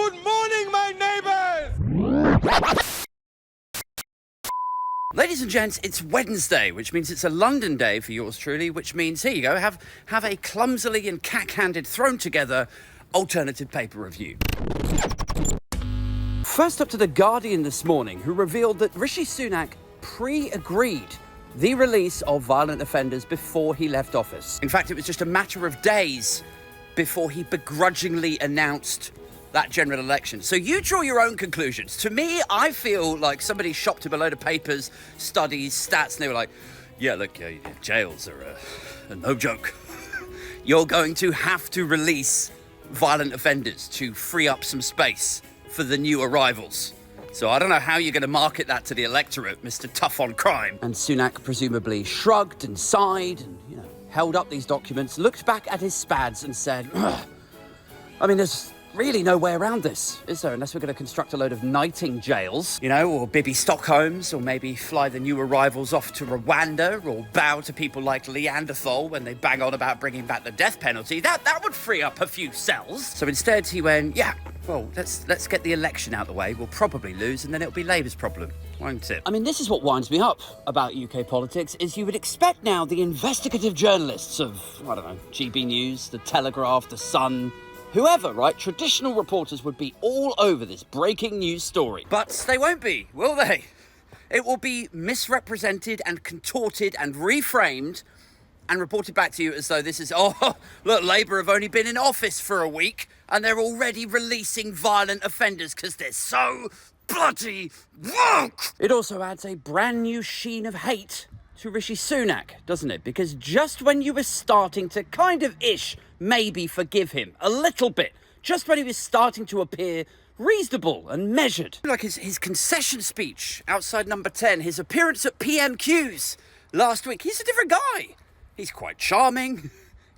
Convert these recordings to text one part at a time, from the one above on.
Good morning, my neighbours! Ladies and gents, it's Wednesday, which means it's a London day for yours truly, which means, here you go, have a clumsily and cack-handed thrown together alternative paper review. First up to The Guardian this morning, who revealed that Rishi Sunak pre-agreed the release of violent offenders before he left office. In fact, it was just a matter of days before he begrudgingly announced that general election. So you draw your own conclusions. To me, I feel like somebody shopped him a load of papers, studies, stats, and they were like, yeah, look, jails are no joke. You're going to have to release violent offenders to free up some space for the new arrivals. So I don't know how you're going to market that to the electorate, Mr. Tough on Crime. And Sunak presumably shrugged and sighed and, held up these documents, looked back at his spads and said, ugh. I mean, there's really no way around this, is there? Unless we're going to construct a load of knighting jails, or Bibi Stockholms, or maybe fly the new arrivals off to Rwanda, or bow to people like Neanderthal when they bang on about bringing back the death penalty. That would free up a few cells. So instead he went, let's get the election out of the way. We'll probably lose, and then it'll be Labour's problem, won't it? I mean, this is what winds me up about UK politics, is you would expect now the investigative journalists of, GB News, The Telegraph, The Sun, whoever, right? Traditional reporters would be all over this breaking news story. But they won't be, will they? It will be misrepresented and contorted and reframed and reported back to you as though this is, look, Labour have only been in office for a week and they're already releasing violent offenders because they're so bloody woke. It also adds a brand new sheen of hate to Rishi Sunak, doesn't it? Because just when you were starting to kind of maybe forgive him a little bit, just when he was starting to appear reasonable and measured. Like his concession speech outside Number 10, his appearance at PMQs last week, he's a different guy. He's quite charming,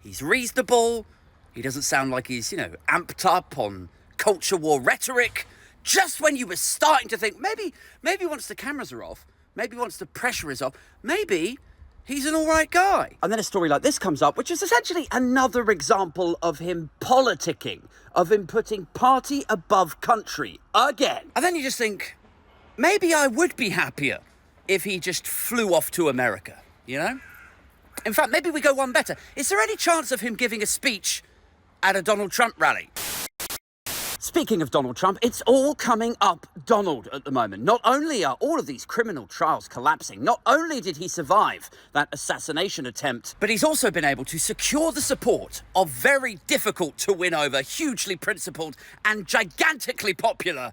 he's reasonable, he doesn't sound like he's, amped up on culture war rhetoric. Just when you were starting to think, maybe once the cameras are off, maybe once the pressure is off, maybe he's an all right guy. And then a story like this comes up, which is essentially another example of him politicking, of him putting party above country again. And then you just think, maybe I would be happier if he just flew off to America, In fact, maybe we go one better. Is there any chance of him giving a speech at a Donald Trump rally? Speaking of Donald Trump, it's all coming up Donald at the moment. Not only are all of these criminal trials collapsing, not only did he survive that assassination attempt, but he's also been able to secure the support of very difficult to win over, hugely principled and gigantically popular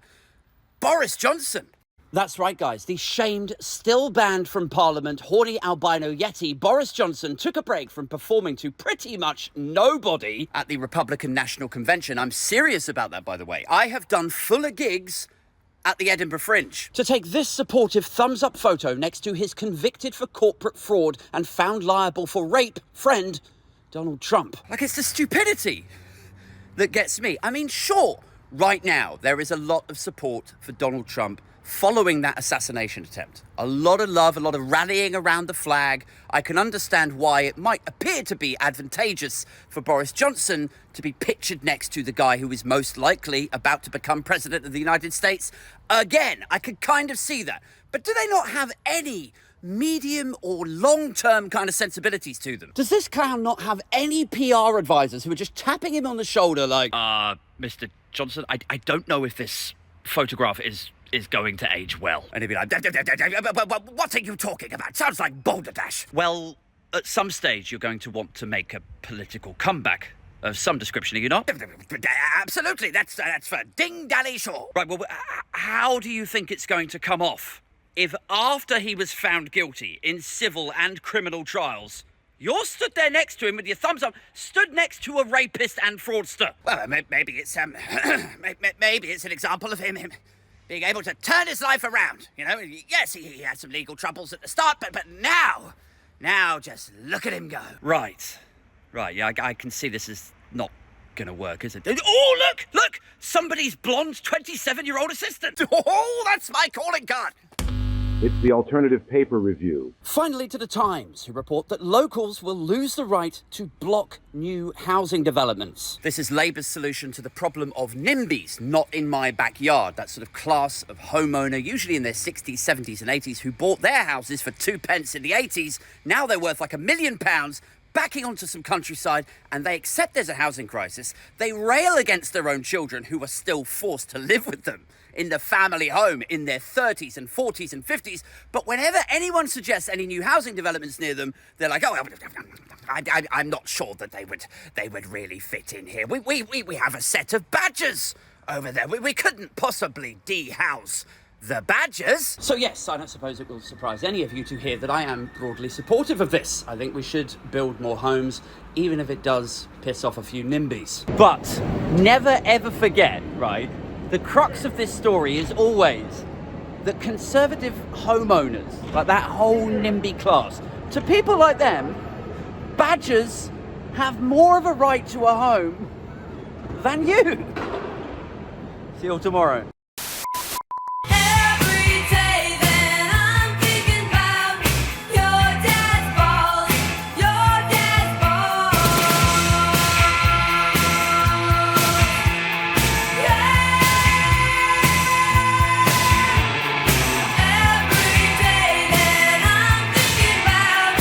Boris Johnson. That's right, guys. The shamed, still banned from Parliament, horny albino yeti Boris Johnson took a break from performing to pretty much nobody at the Republican National Convention. I'm serious about that, by the way. I have done fuller gigs at the Edinburgh Fringe to take this supportive thumbs-up photo next to his convicted for corporate fraud and found liable for rape friend, Donald Trump. Like, it's the stupidity that gets me. I mean, sure, right now, there is a lot of support for Donald Trump following that assassination attempt. A lot of love, a lot of rallying around the flag. I can understand why it might appear to be advantageous for Boris Johnson to be pictured next to the guy who is most likely about to become president of the United States again. I could kind of see that. But do they not have any medium or long-term kind of sensibilities to them? Does this clown not have any PR advisors who are just tapping him on the shoulder like, Mr. Johnson, I don't know if this photograph is going to age well. And he'd be like, what are you talking about? Sounds like balderdash. Well, at some stage, you're going to want to make a political comeback of some description, are you not? Absolutely, that's for ding-dally sure. Right, well, how do you think it's going to come off if after he was found guilty in civil and criminal trials, you're stood there next to him with your thumbs up, stood next to a rapist and fraudster? Well, maybe it's maybe it's an example of him being able to turn his life around. Yes, he had some legal troubles at the start, but now just look at him go. Right, yeah, I can see this is not gonna work, is it? Oh, look, somebody's blonde 27-year-old assistant. Oh, that's my calling card. It's the alternative paper review. Finally to the Times, who report that locals will lose the right to block new housing developments. This is Labour's solution to the problem of NIMBYs, not in my backyard. That sort of class of homeowner, usually in their 60s, 70s and 80s, who bought their houses for 2 pence in the 80s. Now they're worth like £1 million, backing onto some countryside, and they accept there's a housing crisis. They rail against their own children who are still forced to live with them in the family home in their 30s and 40s and 50s. But whenever anyone suggests any new housing developments near them, they're like, oh, I'm not sure that they would really fit in here. We have a set of badgers over there. We couldn't possibly de-house the badgers. So yes, I don't suppose it will surprise any of you to hear that I am broadly supportive of this. I think we should build more homes, even if it does piss off a few NIMBYs. But never ever forget, right, the crux of this story is always that conservative homeowners, like that whole NIMBY class, to people like them, badgers have more of a right to a home than you. See you all tomorrow.